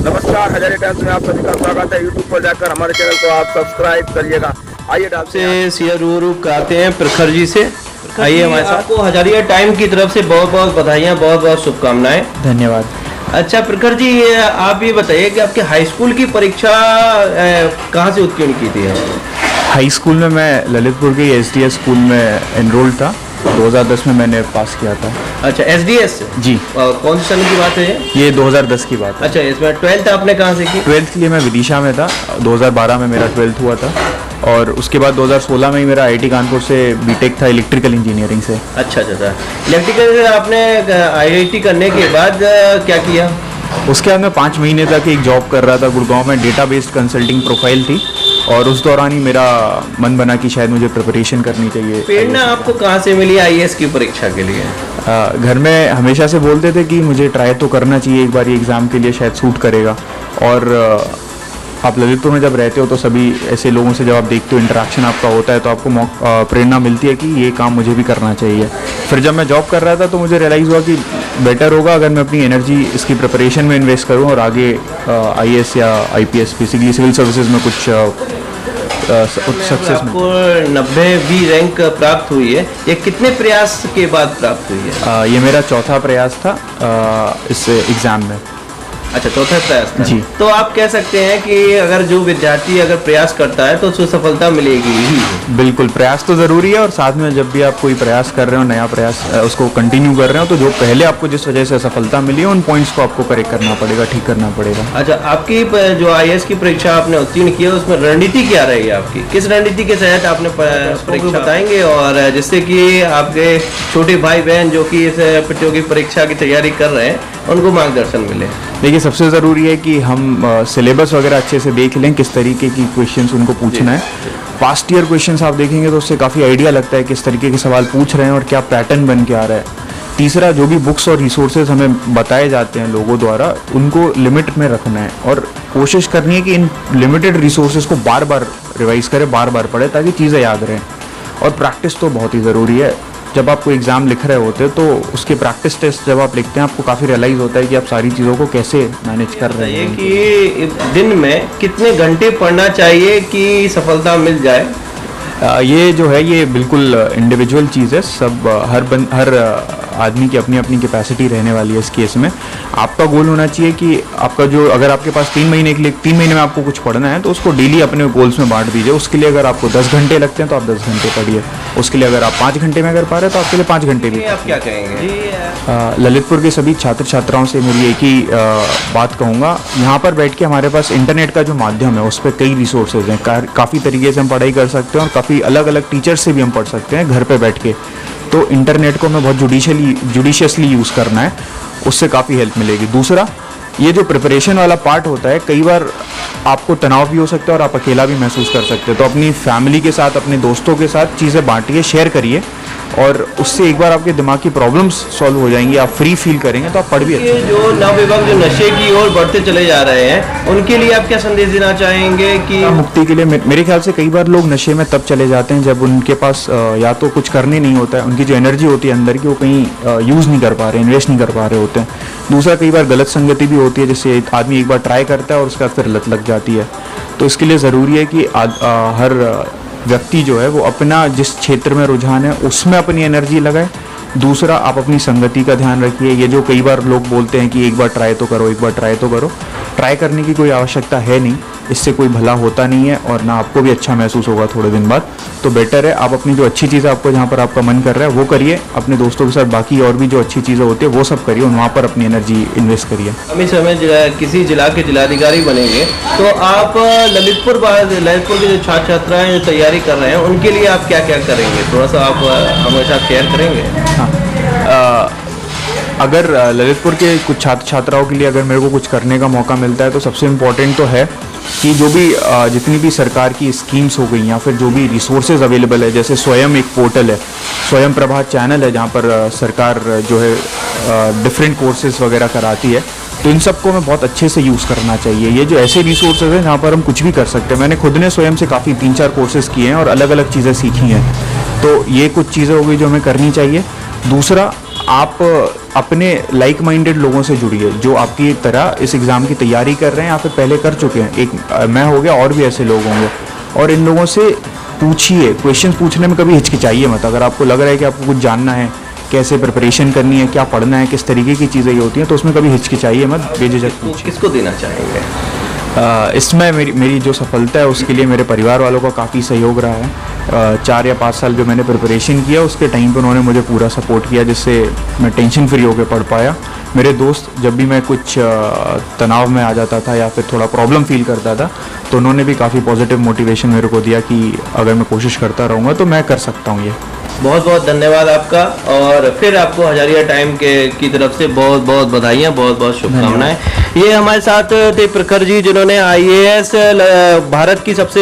नमस्कार, हजारे टाइम्स में आप सभी का स्वागत है। यूट्यूब पर जाकर हमारे चैनल को आप सब्सक्राइब करिएगा। आइए से शेयर कराते हैं प्रखर जी से। आइए हमारे साथ। आपको हजारिया टाइम की तरफ से बहुत बहुत बधाइयाँ, बहुत बहुत शुभकामनाएं। धन्यवाद। अच्छा प्रखर जी, आप ये बताइए कि आपके हाई स्कूल की परीक्षा कहाँ से उत्तीर्ण की थी? हाई स्कूल में मैं ललितपुर के एसडीएस स्कूल में एनरोल था। 2010 में मैंने पास किया था। अच्छा, एसडीएस से? जी। कौन सी सन की बात है ये 2010 की बात है। अच्छा, इसमें 12th आपने कहाँ से की? 12th के लिए मैं विदिशा में था। 2012 में मेरा 12th हुआ था और उसके बाद 2016 में ही मेरा आईआईटी कानपुर से बीटेक था इलेक्ट्रिकल इंजीनियरिंग से। अच्छा, इलेक्ट्रिकल से आपने आईआईटी करने के बाद क्या किया? उसके बाद मैं 5 महीने तक एक जॉब कर रहा था गुड़गांव में। डेटा बेस्ड कंसल्टिंग प्रोफाइल थी और उस दौरान ही मेरा मन बना कि शायद मुझे प्रिपरेशन करनी चाहिए। प्रेरणा आपको कहाँ से मिली आईएएस की परीक्षा के लिए? घर में हमेशा से बोलते थे कि मुझे ट्राई तो करना चाहिए एक बार, ये एग्ज़ाम के लिए शायद सूट करेगा। और आप ललितपुर में जब रहते हो तो सभी ऐसे लोगों से जब आप देखते हो, इंटरेक्शन आपका होता है, तो आपको प्रेरणा मिलती है कि ये काम मुझे भी करना चाहिए। फिर जब मैं जॉब कर रहा था तो मुझे रियलाइज़ हुआ कि बेटर होगा अगर मैं अपनी एनर्जी इसकी प्रिपरेशन में इन्वेस्ट करूं और आगे आईएएस या आईपीएस, बेसिकली सिविल सर्विसेज में कुछ सक्सेस। आपको 90वीं रैंक प्राप्त हुई है, ये कितने प्रयास के बाद प्राप्त हुई है? ये मेरा चौथा प्रयास था इस एग्ज़ाम में। अच्छा, चौथा प्रयास था जी। तो आप कह सकते हैं कि अगर जो विद्यार्थी अगर प्रयास करता है तो उसको सफलता मिलेगी ही। बिल्कुल, प्रयास तो ज़रूरी है और साथ में जब भी आप कोई प्रयास कर रहे हो, नया प्रयास उसको कंटिन्यू कर रहे हो, तो जो पहले आपको जिस वजह से सफलता मिली है उन पॉइंट्स को आपको करेक्ट करना पड़ेगा, ठीक करना पड़ेगा। अच्छा, आपकी जो आईएएस की परीक्षा आपने उत्तीर्ण की है उसमें रणनीति क्या रहेगी आपकी? किस रणनीति के तहत आपने परीक्षा बताएंगे और जिससे कि आपके छोटे भाई बहन जो कि इस प्रतियोगी परीक्षा की तैयारी कर रहे हैं उनको मार्गदर्शन मिले? देखिए, सबसे ज़रूरी है कि हम सिलेबस वगैरह अच्छे से देख लें, किस तरीके की क्वेश्चंस उनको पूछना है। पास्ट ईयर क्वेश्चंस आप देखेंगे तो उससे काफ़ी आइडिया लगता है किस तरीके के सवाल पूछ रहे हैं और क्या पैटर्न बन के आ रहा है। तीसरा, जो भी बुक्स और रिसोर्सेज हमें बताए जाते हैं लोगों द्वारा, उनको लिमिट में रखना है और कोशिश करनी है कि इन लिमिटेड रिसोर्सेज को बार बार रिवाइज करें, बार बार पढ़ें ताकि चीज़ें याद रहें। और प्रैक्टिस तो बहुत ही ज़रूरी है। जब आप कोई एग्ज़ाम लिख रहे होते हैं तो उसके प्रैक्टिस टेस्ट जब आप लिखते हैं आपको काफ़ी रियलाइज़ होता है कि आप सारी चीज़ों को कैसे मैनेज कर रहे हैं। कि दिन में कितने घंटे पढ़ना चाहिए कि सफलता मिल जाए? ये जो है ये बिल्कुल इंडिविजुअल चीज़ है। सब हर आदमी की अपनी अपनी कैपेसिटी रहने वाली है इस केस में। आपका गोल होना चाहिए कि आपका जो, अगर आपके पास 3 महीने के लिए 3 महीने में आपको कुछ पढ़ना है तो उसको डेली अपने गोल्स में बांट दीजिए। उसके लिए अगर आपको 10 घंटे लगते हैं तो आप 10 घंटे पढ़िए। उसके लिए अगर आप 5 घंटे में अगर पा रहे हैं तो आपके लिए 5 घंटे भी। आप क्या कहेंगे? ललितपुर के सभी छात्र छात्राओं से मेरी एक ही बात कहूँगा, यहाँ पर बैठ के हमारे पास इंटरनेट का जो माध्यम है उस पर कई रिसोर्सेज हैं। काफ़ी तरीके से हम पढ़ाई कर सकते हैं और काफ़ी अलग अलग टीचर्स से भी हम पढ़ सकते हैं घर पे बैठ के। तो इंटरनेट को हमें बहुत जुडिशियसली यूज़ करना है, उससे काफ़ी हेल्प मिलेगी। दूसरा, ये जो प्रिपरेशन वाला पार्ट होता है, कई बार आपको तनाव भी हो सकता है और आप अकेला भी महसूस कर सकते हो। तो अपनी फैमिली के साथ, अपने दोस्तों के साथ चीज़ें बांटिए, शेयर करिए और उससे एक बार आपके दिमाग की प्रॉब्लम्स सॉल्व हो जाएंगी, आप फ्री फील करेंगे तो आप पढ़ भी अच्छे। जो नवयुवक जो नशे की ओर बढ़ते चले जा रहे हैं उनके लिए आप क्या संदेश देना चाहेंगे? कि मुक्ति के लिए मेरे ख्याल से कई बार लोग नशे में तब चले जाते हैं जब उनके पास या तो कुछ करने नहीं होता है, उनकी जो एनर्जी होती है अंदर की वो कहीं यूज़ नहीं कर पा रहे, इन्वेस्ट नहीं कर पा रहे होते हैं। दूसरा, कई बार गलत संगति भी होती है जिससे आदमी एक बार ट्राई करता है और उसके बाद फिर लत लग जाती है। तो इसके लिए ज़रूरी है कि हर व्यक्ति जो है वो अपना जिस क्षेत्र में रुझान है उसमें अपनी एनर्जी लगाए। दूसरा, आप अपनी संगति का ध्यान रखिए। ये जो कई बार लोग बोलते हैं कि एक बार ट्राई तो करो, एक बार ट्राई तो करो, ट्राई करने की कोई आवश्यकता है नहीं, इससे कोई भला होता नहीं है और ना आपको भी अच्छा महसूस होगा थोड़े दिन बाद। तो बेटर है आप अपनी जो अच्छी चीज़ें आपको जहाँ पर आपका मन कर रहा है वो करिए, अपने दोस्तों के साथ बाकी और भी जो अच्छी चीज़ें होती है वो सब करिए और वहाँ पर अपनी एनर्जी इन्वेस्ट करिए। अभी समय किसी जिला के जिलाधिकारी बनेंगे तो आप ललितपुर के जो छात्र छात्राएं जो तैयारी कर रहे हैं उनके लिए आप क्या क्या करेंगे? थोड़ा सा आप हमारे साथ शेयर करेंगे? हाँ, अगर ललितपुर के कुछ छात्र छात्राओं के लिए अगर मेरे को कुछ करने का मौका मिलता है तो सबसे इम्पोर्टेंट तो है कि जो भी जितनी भी सरकार की स्कीम्स हो गई या फिर जो भी रिसोर्सेज अवेलेबल है, जैसे स्वयं एक पोर्टल है, स्वयं प्रभा चैनल है जहाँ पर सरकार जो है डिफरेंट कोर्सेज वगैरह कराती है, तो इन सबको हमें बहुत अच्छे से यूज़ करना चाहिए। ये जो ऐसे रिसोर्सेज हैं जहाँ पर हम कुछ भी कर सकते हैं। मैंने खुद ने स्वयं से काफ़ी 3-4 कोर्सेज किए हैं और अलग अलग चीज़ें सीखी हैं। तो ये कुछ चीज़ें हो गई जो हमें करनी चाहिए। दूसरा, आप अपने लाइक माइंडेड लोगों से जुड़िए जो आपकी तरह इस एग्ज़ाम की तैयारी कर रहे हैं या फिर पहले कर चुके हैं। एक मैं हो गया और भी ऐसे लोग होंगे, और इन लोगों से पूछिए। क्वेश्चंस पूछने में कभी हिचकिचाइए मत। अगर आपको लग रहा है कि आपको कुछ जानना है, कैसे प्रिपरेशन करनी है, क्या पढ़ना है, किस तरीके की चीज़ें ये होती हैं, तो उसमें कभी हिचकिचाइए मत, बेझिझक पूछिए। किसको देना चाहेंगे? इसमें मेरी जो सफलता है उसके लिए मेरे परिवार वालों का काफ़ी सहयोग रहा है। 4 या 5 साल जो मैंने प्रिपरेशन किया उसके टाइम पे उन्होंने मुझे पूरा सपोर्ट किया, जिससे मैं टेंशन फ्री होकर पढ़ पाया। मेरे दोस्त, जब भी मैं कुछ तनाव में आ जाता था या फिर थोड़ा प्रॉब्लम फील करता था, तो उन्होंने भी काफ़ी पॉजिटिव मोटिवेशन मेरे को दिया कि अगर मैं कोशिश करता रहूँगा तो मैं कर सकता हूँ ये। बहुत बहुत धन्यवाद आपका, और फिर आपको हजारिया टाइम की तरफ से बहुत बहुत बधाइयाँ, बहुत बहुत शुभकामनाएं। ये हमारे साथ थे प्रखर जी, जिन्होंने IAS भारत की सबसे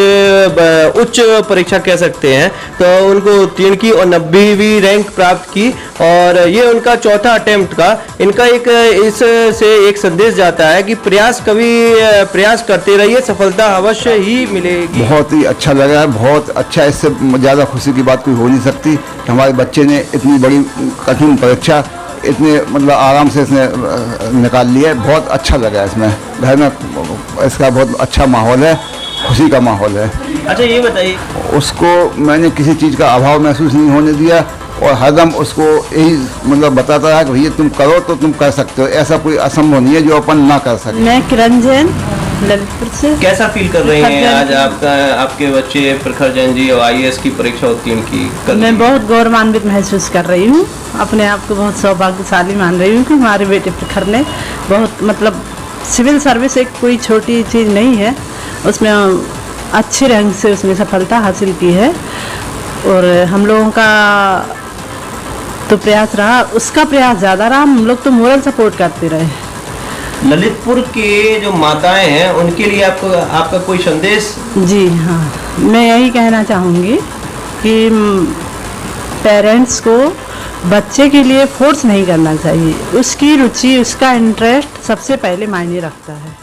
उच्च परीक्षा कह सकते हैं, तो उनको उत्तीर्ण की और 90वीं रैंक प्राप्त की, और ये उनका चौथा अटेम्प्ट का। इनका इससे एक संदेश जाता है कि प्रयास करते रहिए, सफलता अवश्य ही मिलेगी। बहुत ही अच्छा लगा है, बहुत अच्छा। इससे ज़्यादा खुशी की बात कोई हो नहीं सकती कि हमारे बच्चे ने इतनी बड़ी कठिन परीक्षा इतने मतलब आराम से इसने निकाल लिया है। बहुत अच्छा लगा इसमें, घर में इसका बहुत अच्छा माहौल है, खुशी का माहौल है। अच्छा, ये बताइए, उसको मैंने किसी चीज़ का अभाव महसूस नहीं होने दिया, और हरदम उसको यही मतलब बताता है कि भैया तुम करो तो तुम कर सकते हो, ऐसा कोई असंभव नहीं है जो अपन ना कर सके। मैं किरण जैन, ललितपुर से। कैसा फील कर रहे हैं आज आपके बच्चे प्रखर जैन जी और IAS की परीक्षा उत्तीर्ण की? मैं बहुत गौरवान्वित महसूस कर रही हूँ, अपने आप को बहुत सौभाग्यशाली मान रही हूँ कि हमारे बेटे प्रखर ने बहुत मतलब सिविल सर्विस एक कोई छोटी चीज़ नहीं है, उसमें अच्छे रैंक से उसने सफलता हासिल की है। और हम लोगों का तो प्रयास रहा, उसका प्रयास ज़्यादा रहा, हम लोग तो मोरल सपोर्ट करते रहे। ललितपुर के जो माताएं हैं उनके लिए आपका कोई संदेश? जी हाँ, मैं यही कहना चाहूँगी कि पेरेंट्स को बच्चे के लिए फोर्स नहीं करना चाहिए, उसकी रुचि, उसका इंटरेस्ट सबसे पहले मायने रखता है।